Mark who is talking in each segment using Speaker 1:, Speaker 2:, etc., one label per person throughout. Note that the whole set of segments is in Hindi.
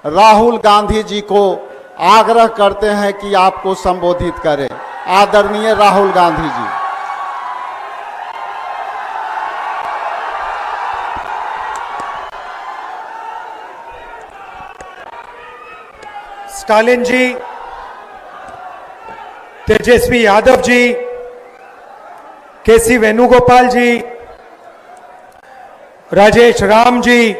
Speaker 1: राहुल गांधी जी को आग्रह करते हैं कि आपको संबोधित करें। आदरणीय राहुल गांधी जी।
Speaker 2: स्टालिन जी, तेजस्वी यादव जी, केसी वेणुगोपाल जी, राजेश राम जी,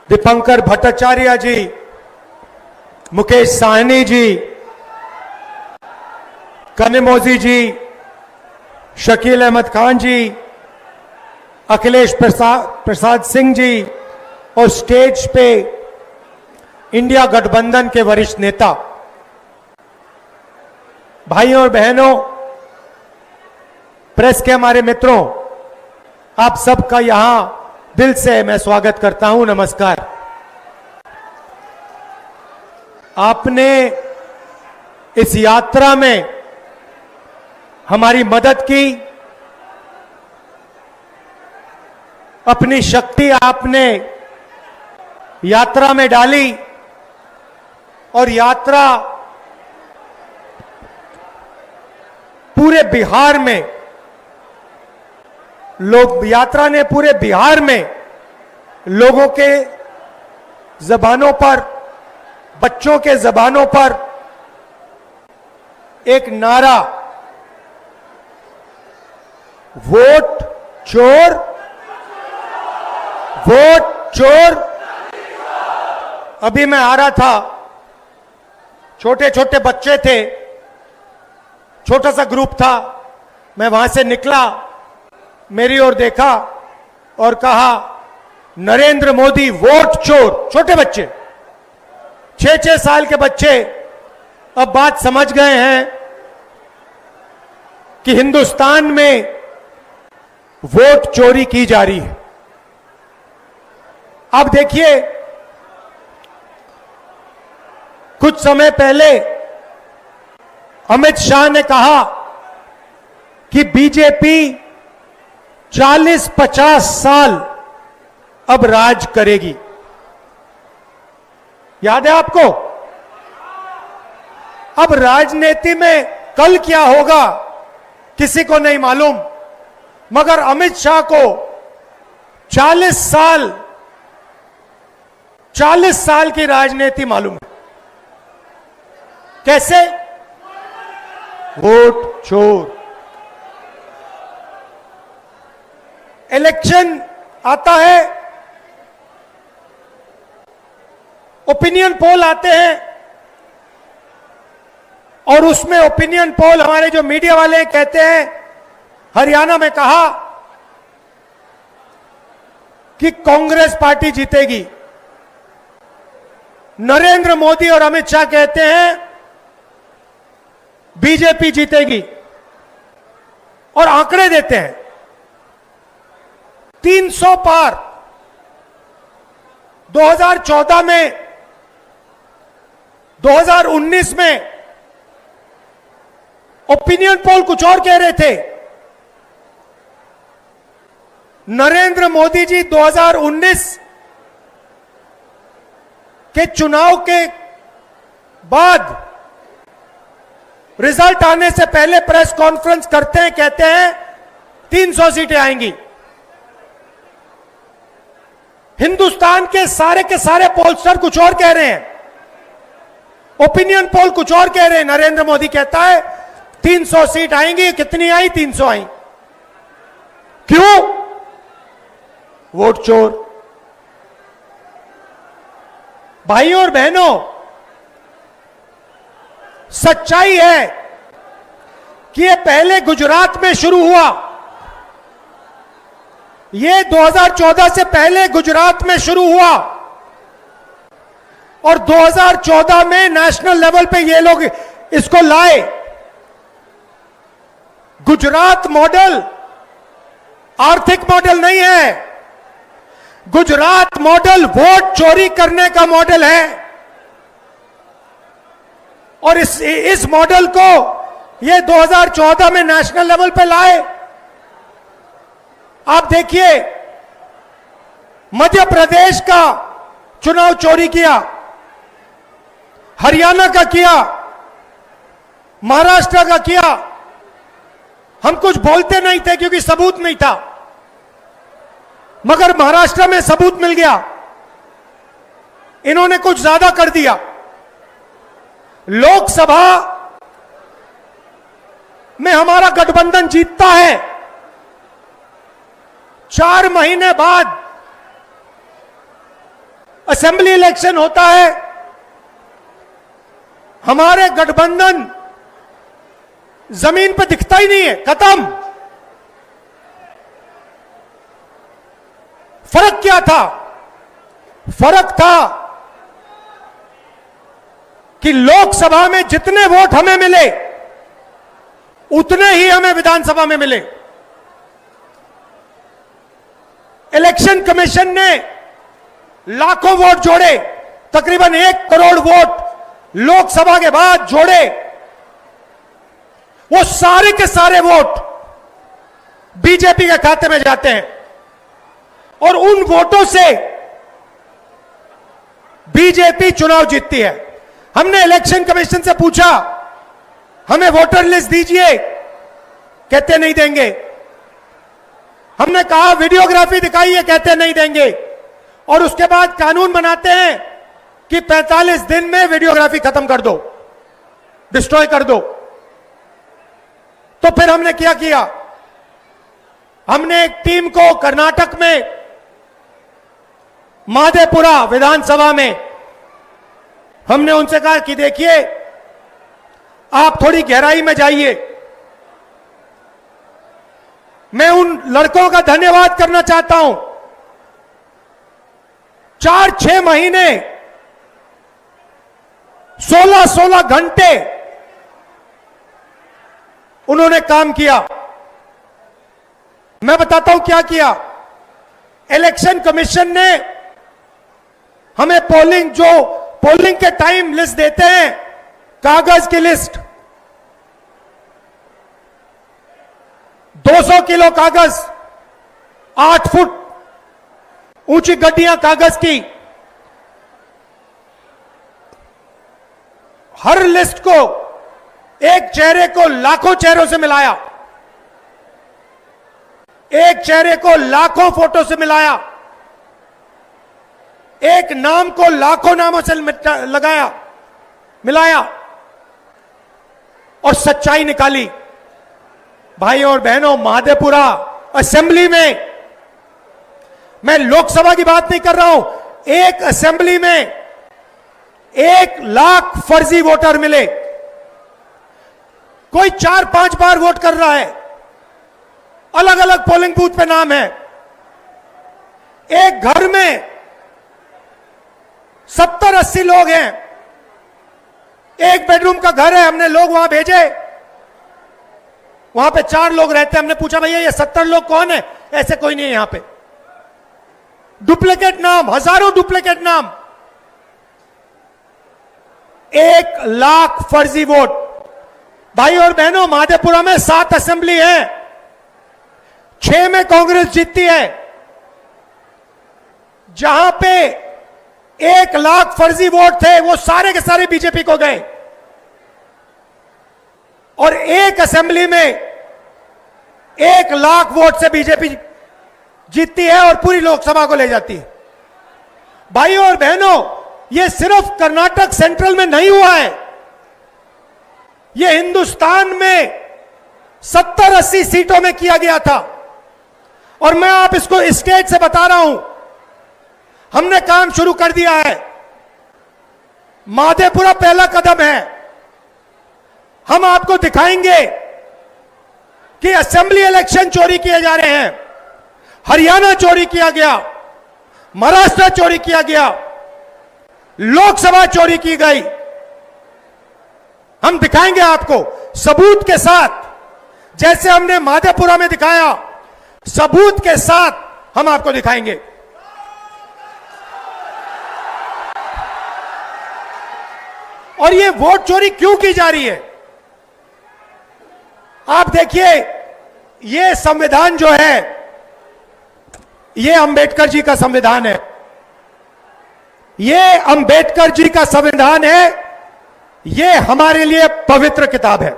Speaker 2: दीपंकर भट्टाचार्य जी, मुकेश साहनी जी, कनिमोजी जी, शकील अहमद खान जी, अखिलेश प्रसाद सिंह जी और स्टेज पे इंडिया गठबंधन के वरिष्ठ नेता, भाइयों और बहनों, प्रेस के हमारे मित्रों, आप सबका यहां दिल से मैं स्वागत करता हूं। नमस्कार। आपने इस यात्रा में हमारी मदद की, अपनी शक्ति आपने यात्रा में डाली और यात्रा पूरे बिहार में यात्रा ने पूरे बिहार में लोगों के जबानों पर, बच्चों के जबानों पर एक नारा, वोट चोर, वोट चोर। अभी मैं आ रहा था, छोटे छोटे बच्चे थे, छोटा सा ग्रुप था, मैं वहां से निकला, मेरी ओर देखा और कहा, नरेंद्र मोदी वोट चोर। छोटे बच्चे, 6-6 साल के बच्चे अब बात समझ गए हैं कि हिंदुस्तान में वोट चोरी की जा रही है। अब देखिए, कुछ समय पहले अमित शाह ने कहा कि बीजेपी 40-50 साल अब राज करेगी। याद है आपको? अब राजनीति में कल क्या होगा किसी को नहीं मालूम, मगर अमित शाह को 40 साल की राजनीति मालूम है। कैसे? वोट चोर। इलेक्शन आता है, ओपिनियन पोल आते हैं और उसमें ओपिनियन पोल हमारे जो मीडिया वाले कहते हैं, हरियाणा में कहा कि कांग्रेस पार्टी जीतेगी। नरेंद्र मोदी और अमित शाह कहते हैं बीजेपी जीतेगी और आंकड़े देते हैं 300 पार। 2014 में, 2019 में ओपिनियन पोल कुछ और कह रहे थे। नरेंद्र मोदी जी 2019 के चुनाव के बाद रिजल्ट आने से पहले प्रेस कॉन्फ्रेंस करते हैं, कहते हैं 300 सीटें आएंगी। हिंदुस्तान के सारे पोलस्टर कुछ और कह रहे हैं, ओपिनियन पोल कुछ और कह रहे हैं। नरेंद्र मोदी कहता है 300 सीट आएंगी। कितनी आई? 300 आई। क्यों? वोट चोर। भाइयों और बहनों, सच्चाई है कि ये पहले गुजरात में शुरू हुआ। ये 2014 से पहले गुजरात में शुरू हुआ और 2014 में नेशनल लेवल पे ये लोग इसको लाए। गुजरात मॉडल आर्थिक मॉडल नहीं है, गुजरात मॉडल वोट चोरी करने का मॉडल है। और इस मॉडल को ये 2014 में नेशनल लेवल पे लाए। आप देखिए, मध्य प्रदेश का चुनाव चोरी किया, हरियाणा का किया, महाराष्ट्र का किया। हम कुछ बोलते नहीं थे क्योंकि सबूत नहीं था, मगर महाराष्ट्र में सबूत मिल गया। इन्होंने कुछ ज्यादा कर दिया। लोकसभा में हमारा गठबंधन जीतता है, 4 महीने बाद असेंबली इलेक्शन होता है, हमारे गठबंधन जमीन पर दिखता ही नहीं है, खत्म। फर्क क्या था? फर्क था कि लोकसभा में जितने वोट हमें मिले उतने ही हमें विधानसभा में मिले। इलेक्शन कमीशन ने लाखों वोट जोड़े, तकरीबन 1 करोड़ वोट लोकसभा के बाद जोड़े। वो सारे के सारे वोट बीजेपी के खाते में जाते हैं और उन वोटों से बीजेपी चुनाव जीतती है। हमने इलेक्शन कमीशन से पूछा, हमें वोटर लिस्ट दीजिए, कहते नहीं देंगे। हमने कहा वीडियोग्राफी दिखाइए, कहते नहीं देंगे। और उसके बाद कानून बनाते हैं कि 45 दिन में वीडियोग्राफी खत्म कर दो, डिस्ट्रॉय कर दो। तो फिर हमने क्या किया? हमने एक टीम को कर्नाटक में माधेपुरा विधानसभा में हमने उनसे कहा कि देखिए, आप थोड़ी गहराई में जाइए। मैं उन लड़कों का धन्यवाद करना चाहता हूं। 4-6 महीने 16-16 घंटे उन्होंने काम किया। मैं बताता हूं क्या किया। इलेक्शन कमीशन ने हमें पोलिंग के टाइम लिस्ट देते हैं, कागज की लिस्ट, 200 किलो कागज, 8 फुट ऊंची गड्डियां कागज की। हर लिस्ट को, एक चेहरे को लाखों चेहरों से मिलाया, एक चेहरे को लाखों फोटो से मिलाया, एक नाम को लाखों नामों से मिलाया और सच्चाई निकाली। भाइयों और बहनों, माधेपुरा असेंबली में, मैं लोकसभा की बात नहीं कर रहा हूं, एक असेंबली में 1 लाख फर्जी वोटर मिले। कोई 4-5 बार वोट कर रहा है, अलग अलग पोलिंग बूथ पे नाम है। एक घर में 70-80 लोग हैं, एक बेडरूम का घर है, हमने लोग वहां भेजे, वहां पे 4 लोग रहते हैं। हमने पूछा, भैया ये 70 लोग कौन है? ऐसे कोई नहीं है यहां पे। डुप्लीकेट नाम, हजारों डुप्लीकेट नाम, 1 लाख फर्जी वोट। भाई और बहनों, माधेपुरा में 7 असेंबली है, 6 में कांग्रेस जीतती है। जहां पे 1 लाख फर्जी वोट थे, वो सारे के सारे बीजेपी को गए। और एक असेंबली में 1 लाख वोट से बीजेपी जीतती है और पूरी लोकसभा को ले जाती है। भाइयों और बहनों, यह सिर्फ कर्नाटक सेंट्रल में नहीं हुआ है, यह हिंदुस्तान में 70-80 सीटों में किया गया था। और मैं आप इसको स्टेज से बता रहा हूं, हमने काम शुरू कर दिया है। माधेपुरा पहला कदम है। हम आपको दिखाएंगे कि असेंबली इलेक्शन चोरी किए जा रहे हैं, हरियाणा चोरी किया गया, महाराष्ट्र चोरी किया गया, लोकसभा चोरी की गई। हम दिखाएंगे आपको सबूत के साथ, जैसे हमने माधेपुरा में दिखाया, सबूत के साथ हम आपको दिखाएंगे। और ये वोट चोरी क्यों की जा रही है? आप देखिए, ये संविधान जो है, ये अंबेडकर जी का संविधान है। ये अंबेडकर जी का संविधान है, ये हमारे लिए पवित्र किताब है।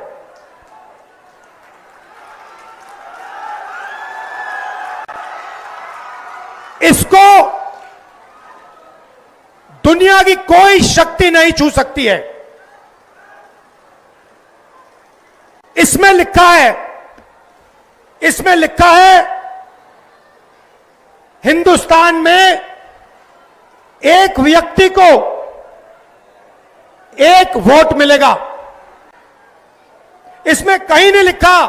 Speaker 2: इसको दुनिया की कोई शक्ति नहीं छू सकती है। इसमें लिखा है हिंदुस्तान में एक व्यक्ति को एक वोट मिलेगा। इसमें कहीं नहीं लिखा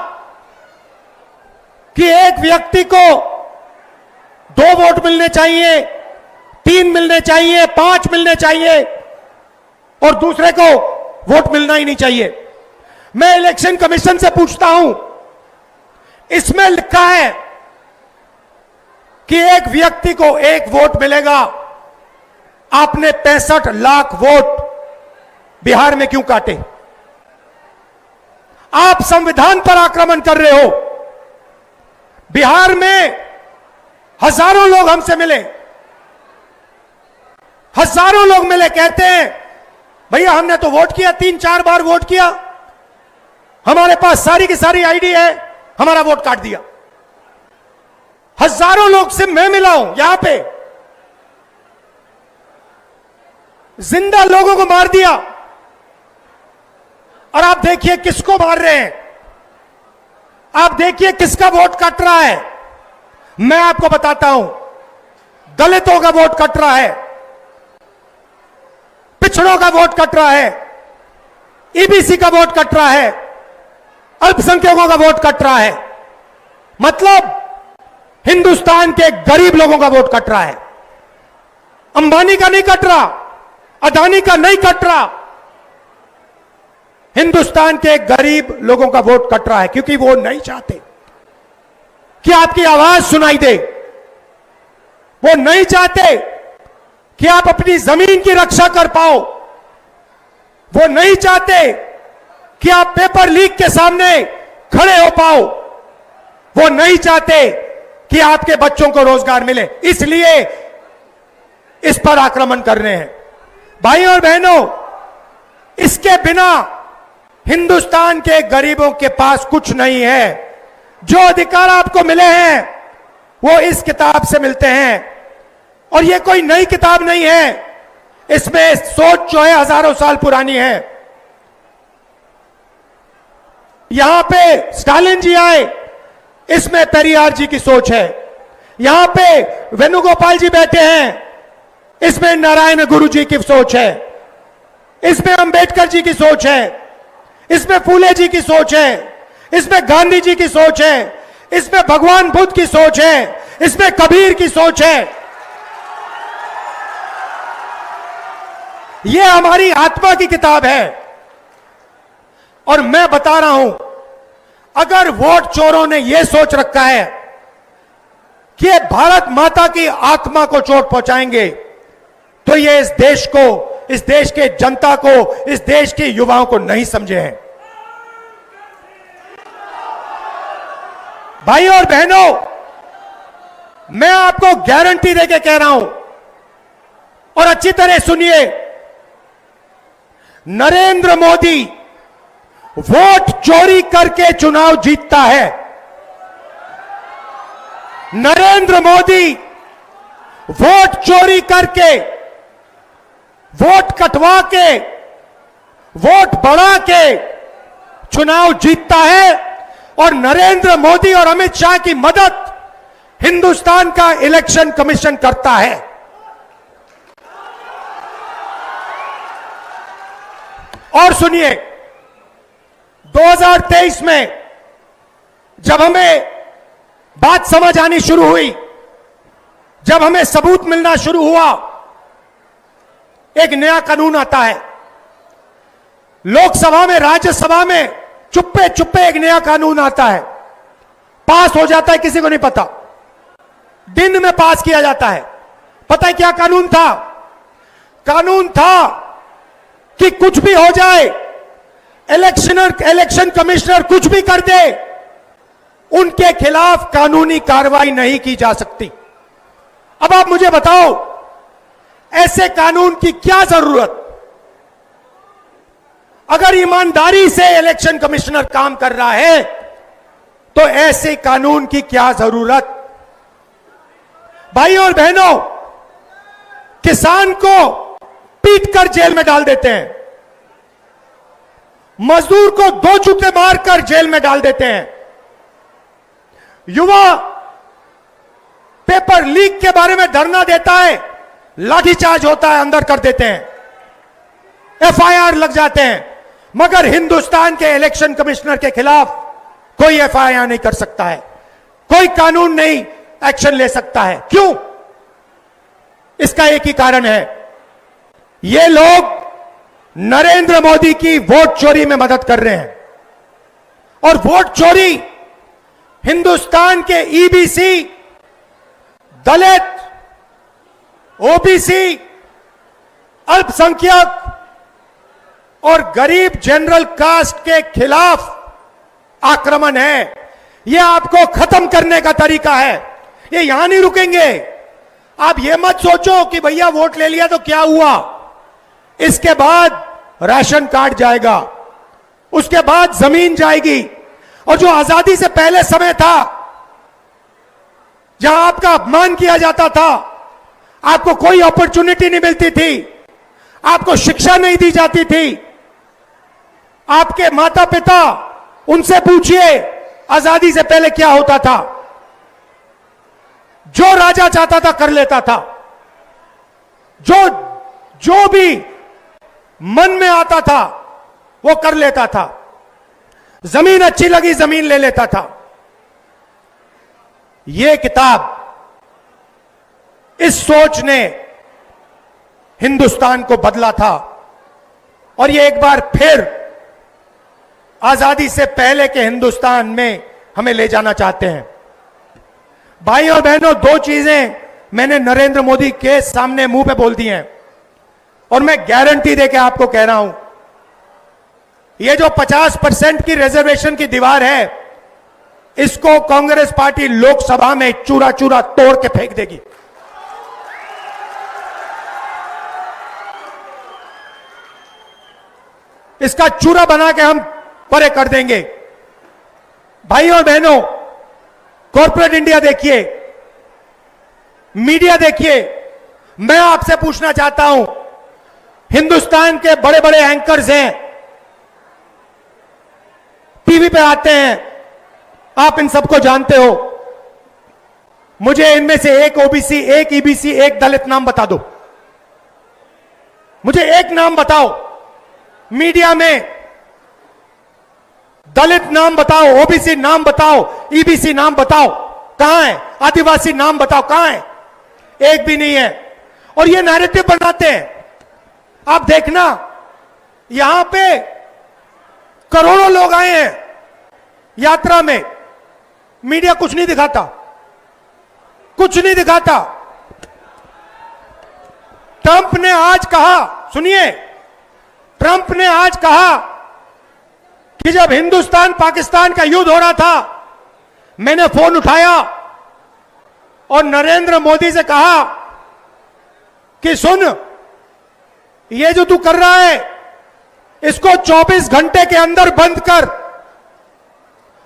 Speaker 2: कि एक व्यक्ति को 2 वोट मिलने चाहिए, 3 मिलने चाहिए, 5 मिलने चाहिए और दूसरे को वोट मिलना ही नहीं चाहिए। मैं इलेक्शन कमीशन से पूछता हूं, इसमें लिखा है कि एक व्यक्ति को एक वोट मिलेगा, आपने 65 लाख वोट बिहार में क्यों काटे? आप संविधान पर आक्रमण कर रहे हो। बिहार में हजारों लोग हमसे मिले, हजारों लोग मिले, कहते हैं भैया हमने तो वोट किया, 3-4 बार वोट किया, हमारे पास सारी की सारी आईडी है, हमारा वोट काट दिया। हजारों लोग से मैं मिला हूं यहां पे, जिंदा लोगों को मार दिया। और आप देखिए किसको मार रहे हैं, आप देखिए किसका वोट कट रहा है। मैं आपको बताता हूं, दलितों का वोट कट रहा है, पिछड़ों का वोट कट रहा है, ईबीसी का वोट कट रहा है, अल्पसंख्यकों का वोट कट रहा है। मतलब हिंदुस्तान के गरीब लोगों का वोट कट रहा है। अंबानी का नहीं कट रहा, अदानी का नहीं कट रहा, हिंदुस्तान के गरीब लोगों का वोट कट रहा है, क्योंकि वो नहीं चाहते कि आपकी आवाज सुनाई दे। वो नहीं चाहते कि आप अपनी जमीन की रक्षा कर पाओ। वो नहीं चाहते कि आप पेपर लीक के सामने खड़े हो पाओ। वो नहीं चाहते कि आपके बच्चों को रोजगार मिले, इसलिए इस पर आक्रमण कर रहे हैं। भाइयों और बहनों, इसके बिना हिंदुस्तान के गरीबों के पास कुछ नहीं है। जो अधिकार आपको मिले हैं वो इस किताब से मिलते हैं, और ये कोई नई किताब नहीं है। इसमें सोच जो है हजारों साल पुरानी है। यहां पे स्टालिन जी आए, इसमें पेरियार जी की सोच है। यहां पे वेणुगोपाल जी बैठे हैं, इसमें नारायण गुरु जी की सोच है। इसमें अंबेडकर जी की सोच है, इसमें फूले जी की सोच है, इसमें गांधी जी की सोच है, इसमें भगवान बुद्ध की सोच है, इसमें कबीर की सोच है। यह हमारी आत्मा की किताब है। और मैं बता रहा हूं, अगर वोट चोरों ने यह सोच रखा है कि ये भारत माता की आत्मा को चोट पहुंचाएंगे, तो ये इस देश को, इस देश के जनता को, इस देश के युवाओं को नहीं समझे हैं। भाइयों और बहनों, मैं आपको गारंटी देके कह रहा हूं, और अच्छी तरह सुनिए, नरेंद्र मोदी वोट चोरी करके चुनाव जीतता है। नरेंद्र मोदी वोट चोरी करके, वोट कटवा के, वोट बढ़ा के चुनाव जीतता है। और नरेंद्र मोदी और अमित शाह की मदद हिंदुस्तान का इलेक्शन कमीशन करता है। और सुनिए, 2023 में जब हमें बात समझ आनी शुरू हुई, जब हमें सबूत मिलना शुरू हुआ, एक नया कानून आता है। लोकसभा में, राज्यसभा में चुप्पे चुप्पे एक नया कानून आता है, पास हो जाता है, किसी को नहीं पता, दिन में पास किया जाता है। पता है क्या कानून था? कानून था कि कुछ भी हो जाए, इलेक्शन कमिश्नर कुछ भी कर दे, उनके खिलाफ कानूनी कार्रवाई नहीं की जा सकती। अब आप मुझे बताओ, ऐसे कानून की क्या जरूरत? अगर ईमानदारी से इलेक्शन कमिश्नर काम कर रहा है तो ऐसे कानून की क्या जरूरत? भाई और बहनों, किसान को पीटकर जेल में डाल देते हैं, मजदूर को 2 जूते मारकर जेल में डाल देते हैं, युवा पेपर लीक के बारे में धरना देता है, लाठीचार्ज होता है, अंदर कर देते हैं, एफआईआर लग जाते हैं, मगर हिंदुस्तान के इलेक्शन कमिश्नर के खिलाफ कोई एफआईआर नहीं कर सकता है, कोई कानून नहीं एक्शन ले सकता है। क्यों? इसका एक ही कारण है, ये लोग नरेंद्र मोदी की वोट चोरी में मदद कर रहे हैं। और वोट चोरी हिंदुस्तान के ईबीसी, दलित, ओबीसी, अल्पसंख्यक और गरीब जनरल कास्ट के खिलाफ आक्रमण है। यह आपको खत्म करने का तरीका है। ये यहां नहीं रुकेंगे। आप ये मत सोचो कि भैया वोट ले लिया तो क्या हुआ, इसके बाद राशन कार्ड जाएगा, उसके बाद जमीन जाएगी, और जो आजादी से पहले समय था जहां आपका अपमान किया जाता था, आपको कोई अपॉर्चुनिटी नहीं मिलती थी, आपको शिक्षा नहीं दी जाती थी, आपके माता पिता, उनसे पूछिए आजादी से पहले क्या होता था। जो राजा चाहता था कर लेता था, जो भी मन में आता था वो कर लेता था, जमीन अच्छी लगी जमीन ले लेता था। यह किताब, इस सोच ने हिंदुस्तान को बदला था, और यह एक बार फिर आजादी से पहले के हिंदुस्तान में हमें ले जाना चाहते हैं। भाई और बहनों, 2 चीजें मैंने नरेंद्र मोदी के सामने मुंह पे बोल दी हैं, और मैं गारंटी देके आपको कह रहा हूं, ये जो 50% की रिजर्वेशन की दीवार है, इसको कांग्रेस पार्टी लोकसभा में चूरा चूरा तोड़ के फेंक देगी। इसका चूरा बना के हम परे कर देंगे। भाई और बहनों, कॉर्पोरेट इंडिया देखिए, मीडिया देखिए, मैं आपसे पूछना चाहता हूं, हिंदुस्तान के बड़े बड़े एंकर्स हैं, टीवी पे आते हैं, आप इन सबको जानते हो, मुझे इनमें से एक ओबीसी, एक ईबीसी, एक दलित नाम बता दो। मुझे एक नाम बताओ, मीडिया में दलित नाम बताओ, ओबीसी नाम बताओ, ईबीसी नाम बताओ, कहां है? आदिवासी नाम बताओ, कहां है? एक भी नहीं है। और ये नैरेटिव बनाते हैं। आप देखना, यहां पे करोड़ों लोग आए हैं यात्रा में, मीडिया कुछ नहीं दिखाता, कुछ नहीं दिखाता। ट्रंप ने आज कहा, सुनिए, ट्रंप ने आज कहा कि जब हिंदुस्तान पाकिस्तान का युद्ध हो रहा था, मैंने फोन उठाया और नरेंद्र मोदी से कहा कि सुन, ये जो तू कर रहा है इसको 24 घंटे के अंदर बंद कर।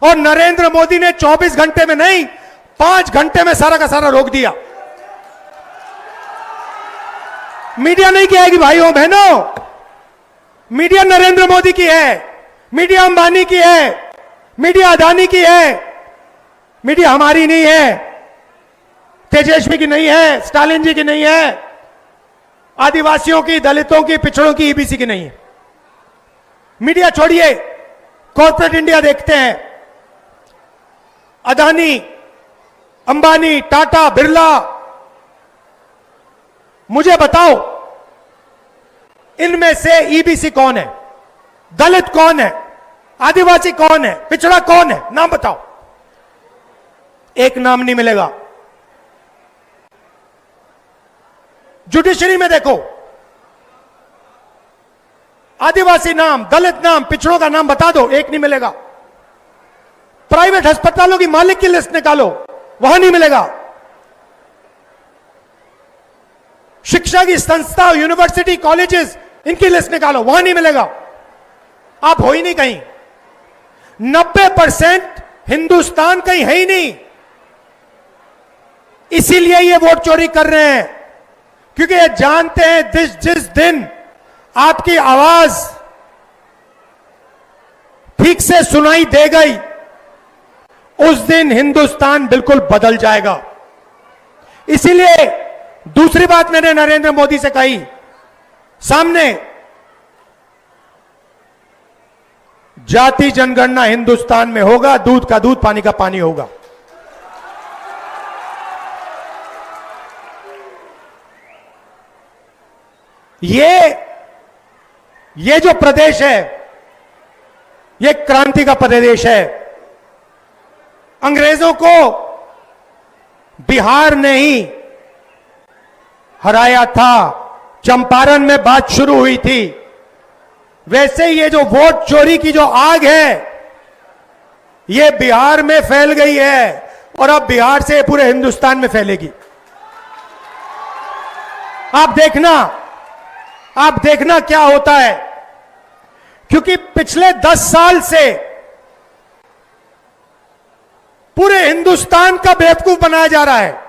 Speaker 2: और नरेंद्र मोदी ने 24 घंटे में नहीं, 5 घंटे में सारा का सारा रोक दिया। मीडिया नहीं कहेगी भाइयों बहनों, मीडिया नरेंद्र मोदी की है, मीडिया अंबानी की है, मीडिया अदानी की है, मीडिया हमारी नहीं है, तेजस्वी की नहीं है, स्टालिन जी की नहीं है, आदिवासियों की, दलितों की, पिछड़ों की, ईबीसी की नहीं है। मीडिया छोड़िए, कॉर्पोरेट इंडिया देखते हैं, अदानी, अंबानी, टाटा, बिरला। मुझे बताओ, इनमें से ईबीसी कौन है, दलित कौन है, आदिवासी कौन है, पिछड़ा कौन है? नाम बताओ। एक नाम नहीं मिलेगा। जुडिशरी में देखो, आदिवासी नाम, दलित नाम, पिछड़ों का नाम बता दो, एक नहीं मिलेगा। प्राइवेट अस्पतालों की मालिक की लिस्ट निकालो, वहां नहीं मिलेगा। शिक्षा की संस्था, यूनिवर्सिटी, कॉलेजेस, इनकी लिस्ट निकालो, वहां नहीं मिलेगा। आप हो ही नहीं कहीं। 90% हिंदुस्तान कहीं है ही नहीं। इसीलिए ये वोट चोरी कर रहे हैं, क्योंकि ये जानते हैं जिस दिन आपकी आवाज ठीक से सुनाई दे गई, उस दिन हिंदुस्तान बिल्कुल बदल जाएगा। इसीलिए दूसरी बात मैंने नरेंद्र मोदी से कही, सामने जाति जनगणना हिंदुस्तान में होगा, दूध का दूध, पानी का पानी होगा। ये जो प्रदेश है, ये क्रांति का प्रदेश है। अंग्रेजों को बिहार ने ही हराया था, चंपारण में बात शुरू हुई थी। वैसे ये जो वोट चोरी की जो आग है, ये बिहार में फैल गई है और अब बिहार से पूरे हिंदुस्तान में फैलेगी। आप देखना क्या होता है, क्योंकि पिछले 10 साल से पूरे हिंदुस्तान का बेवकूफ बनाया जा रहा है,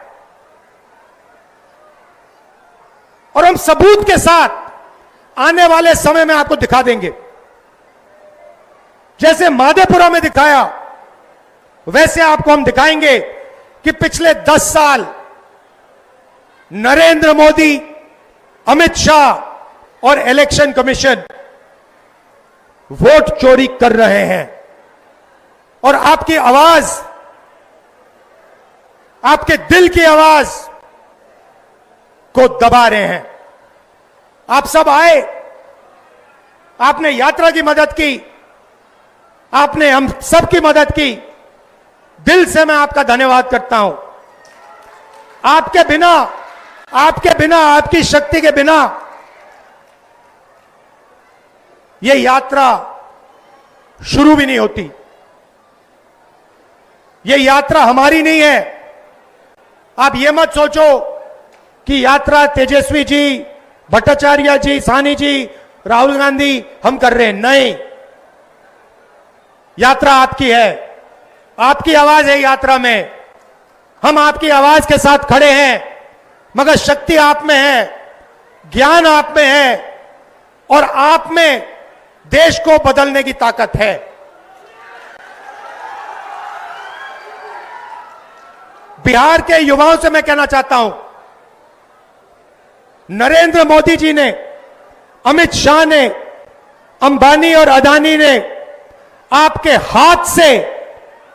Speaker 2: और हम सबूत के साथ आने वाले समय में आपको दिखा देंगे। जैसे माधेपुरा में दिखाया, वैसे आपको हम दिखाएंगे कि पिछले 10 साल नरेंद्र मोदी, अमित शाह और इलेक्शन कमीशन वोट चोरी कर रहे हैं और आपकी आवाज, आपके दिल की आवाज को दबा रहे हैं। आप सब आए, आपने यात्रा की मदद की, आपने हम सब की मदद की। दिल से मैं आपका धन्यवाद करता हूं। आपके बिना, आपकी शक्ति के बिना यह यात्रा शुरू भी नहीं होती। यह यात्रा हमारी नहीं है। आप यह मत सोचो कि यात्रा तेजस्वी जी, भट्टाचार्य जी, साहनी जी, राहुल गांधी हम कर रहे हैं। नहीं, यात्रा आपकी है, आपकी आवाज है यात्रा में। हम आपकी आवाज के साथ खड़े हैं, मगर शक्ति आप में है, ज्ञान आप में है और आप में देश को बदलने की ताकत है। बिहार के युवाओं से मैं कहना चाहता हूं, नरेंद्र मोदी जी ने, अमित शाह ने, अंबानी और अदानी ने आपके हाथ से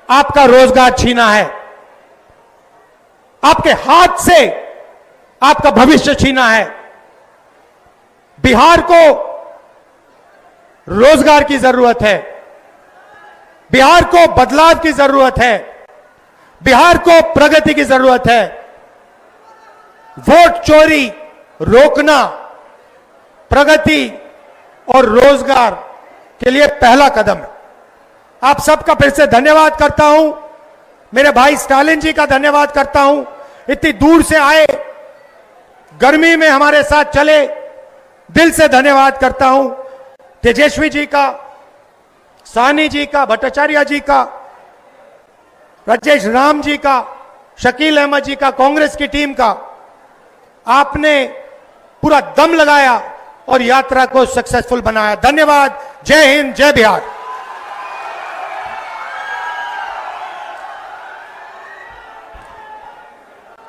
Speaker 2: आपका रोजगार छीना है, आपके हाथ से आपका भविष्य छीना है। बिहार को रोजगार की जरूरत है, बिहार को बदलाव की जरूरत है, बिहार को प्रगति की जरूरत है। वोट चोरी रोकना प्रगति और रोजगार के लिए पहला कदम है। आप सबका फिर से धन्यवाद करता हूं। मेरे भाई स्टालिन जी का धन्यवाद करता हूं, इतनी दूर से आए, गर्मी में हमारे साथ चले, दिल से धन्यवाद करता हूं। तेजस्वी जी का, साहनी जी का, भट्टाचार्य जी का, राजेश राम जी का, शकील अहमद जी का, कांग्रेस की टीम का। आपने पूरा दम लगाया और यात्रा को सक्सेसफुल बनाया। धन्यवाद। जय हिंद, जय बिहार।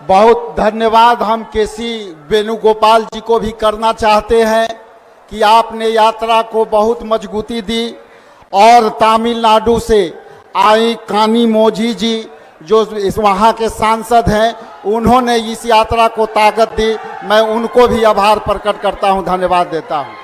Speaker 1: बहुत धन्यवाद हम केसी वेणुगोपाल जी को भी करना चाहते हैं कि आपने यात्रा को बहुत मजबूती दी। और तमिलनाडु से आई कानी मोझी जी, जो इस वहाँ के सांसद हैं, उन्होंने इस यात्रा को ताकत दी। मैं उनको भी आभार प्रकट करता हूँ, धन्यवाद देता हूँ।